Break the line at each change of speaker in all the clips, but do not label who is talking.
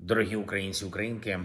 Дорогі українці, українки,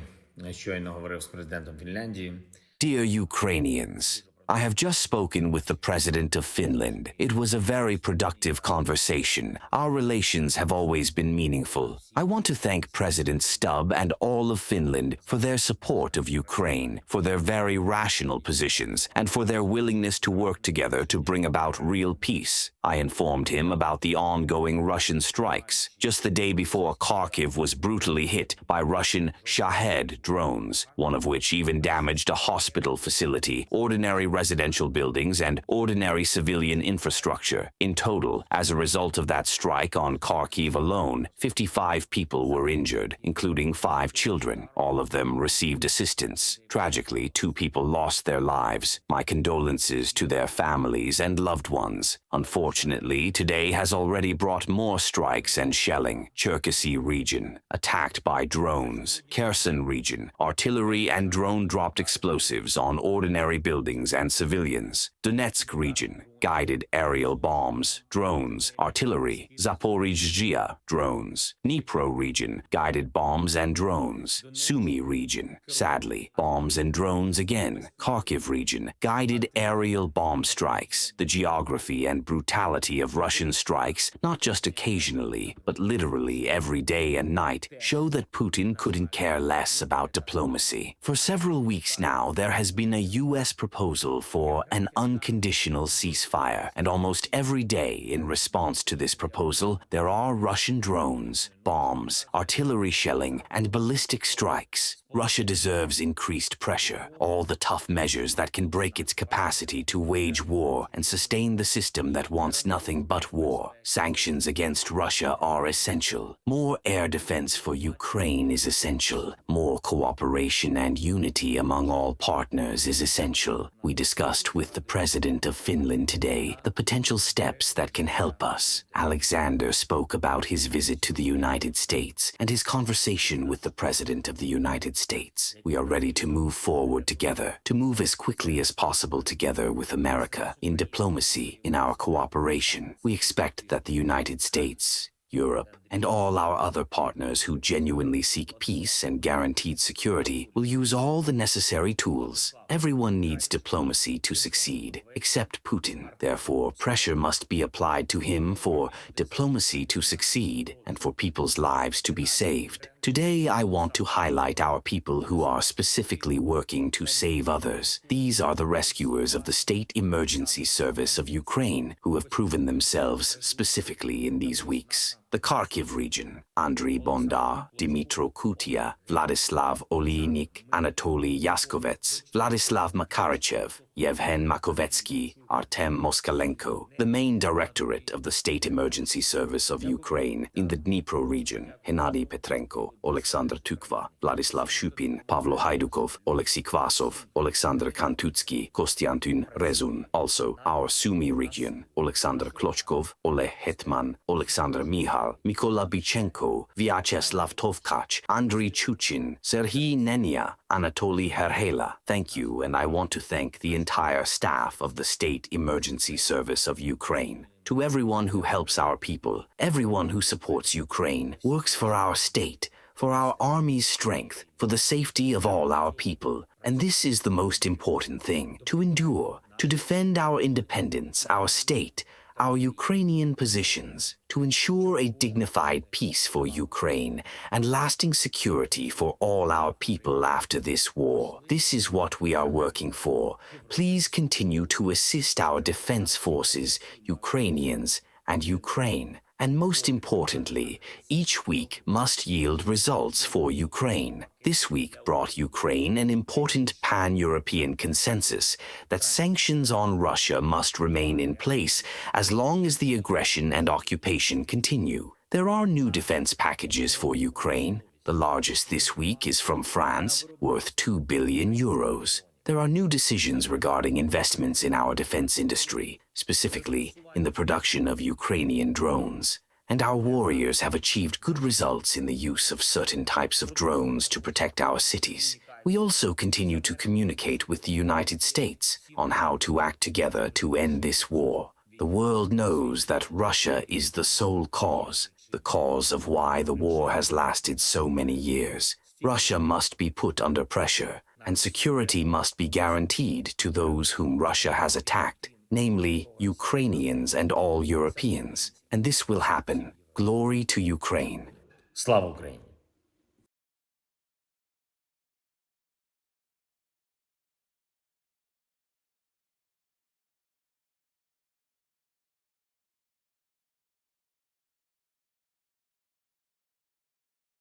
щойно говорив з президентом Фінляндії.
Dear Ukrainians, I have just spoken with the President of Finland. It was a very productive conversation. Our relations have always been meaningful. I want to thank President Stubb and all of Finland for their support of Ukraine, for their very rational positions, and for their willingness to work together to bring about real peace. I informed him about the ongoing Russian strikes. Just the day before, Kharkiv was brutally hit by Russian Shahed drones, one of which even damaged a hospital facility, ordinary residential buildings, and ordinary civilian infrastructure. In total, as a result of that strike on Kharkiv alone, 55 people were injured, including 5 children. All of them received assistance. Tragically, 2 people lost their lives. My condolences to their families and loved ones. Unfortunately, today has already brought more strikes and shelling. Cherkasy region, attacked by drones. Kherson region, artillery and drone-dropped explosives on ordinary buildings and civilians. Donetsk region, guided aerial bombs, drones, artillery. Zaporizhzhia, drones. Dnipro region, guided bombs and drones. Sumy region, sadly, bombs and drones again. Kharkiv region, guided aerial bomb strikes. The geography and brutality of Russian strikes, not just occasionally, but literally every day and night, show that Putin couldn't care less about diplomacy. For several weeks now, there has been a U.S. proposal for an unconditional ceasefire, and almost every day in response to this proposal, there are Russian drones, bombs, artillery shelling, and ballistic strikes. Russia deserves increased pressure, all the tough measures that can break its capacity to wage war and sustain the system that wants nothing but war. Sanctions against Russia are essential. More air defense for Ukraine is essential. More cooperation and unity among all partners is essential. We discussed with the President of Finland today the potential steps that can help us. Alexander spoke about his visit to the United States and his conversation with the President of the United States. We are ready to move forward together, to move as quickly as possible together with America, in diplomacy, in our cooperation. We expect that the United States, Europe, and all our other partners who genuinely seek peace and guaranteed security will use all the necessary tools. Everyone needs diplomacy to succeed, except Putin. Therefore, pressure must be applied to him for diplomacy to succeed and for people's lives to be saved. Today, I want to highlight our people who are specifically working to save others. These are the rescuers of the State Emergency Service of Ukraine who have proven themselves specifically in these weeks. The Kharkiv region, Andriy Bondar, Dmitro Kutia, Vladislav Oleynik, Anatoly Yaskovets, Vladislav Makarichev, Yevhen Makovetsky, Artem Moskalenko, the main directorate of the State Emergency Service of Ukraine in the Dnipro region, Hennady Petrenko, Alexander Tukva, Vladislav Shupin, Pavlo Haidukov, Oleksiy Kvasov, Alexander Kantutsky, Kostiantyn Rezun. Also, our Sumy region, Alexander Klochkov, Oleg Hetman, Alexander Mihal, Mykola Bichenko, Vyacheslav Tovkach, Andriy Chuchin, Serhiy Nenia, Anatoly Herhela. Thank you, and I want to thank the entire staff of the State Emergency Service of Ukraine. To everyone who helps our people, everyone who supports Ukraine, works for our state, for our army's strength, for the safety of all our people. And this is the most important thing, to endure, to defend our independence, our state, our Ukrainian positions, to ensure a dignified peace for Ukraine and lasting security for all our people after this war. This is what we are working for. Please continue to assist our defense forces, Ukrainians, and Ukraine. And most importantly, each week must yield results for Ukraine. This week brought Ukraine an important pan-European consensus that sanctions on Russia must remain in place as long as the aggression and occupation continue. There are new defense packages for Ukraine. The largest this week is from France, worth 2 billion euros. There are new decisions regarding investments in our defense industry, specifically in the production of Ukrainian drones. And our warriors have achieved good results in the use of certain types of drones to protect our cities. We also continue to communicate with the United States on how to act together to end this war. The world knows that Russia is the sole cause. the cause of why the war has lasted so many years. Russia must be put under pressure, and security must be guaranteed to those whom Russia has attacked, namely Ukrainians and all Europeans. And this will happen. Glory to Ukraine.
Слава Україні!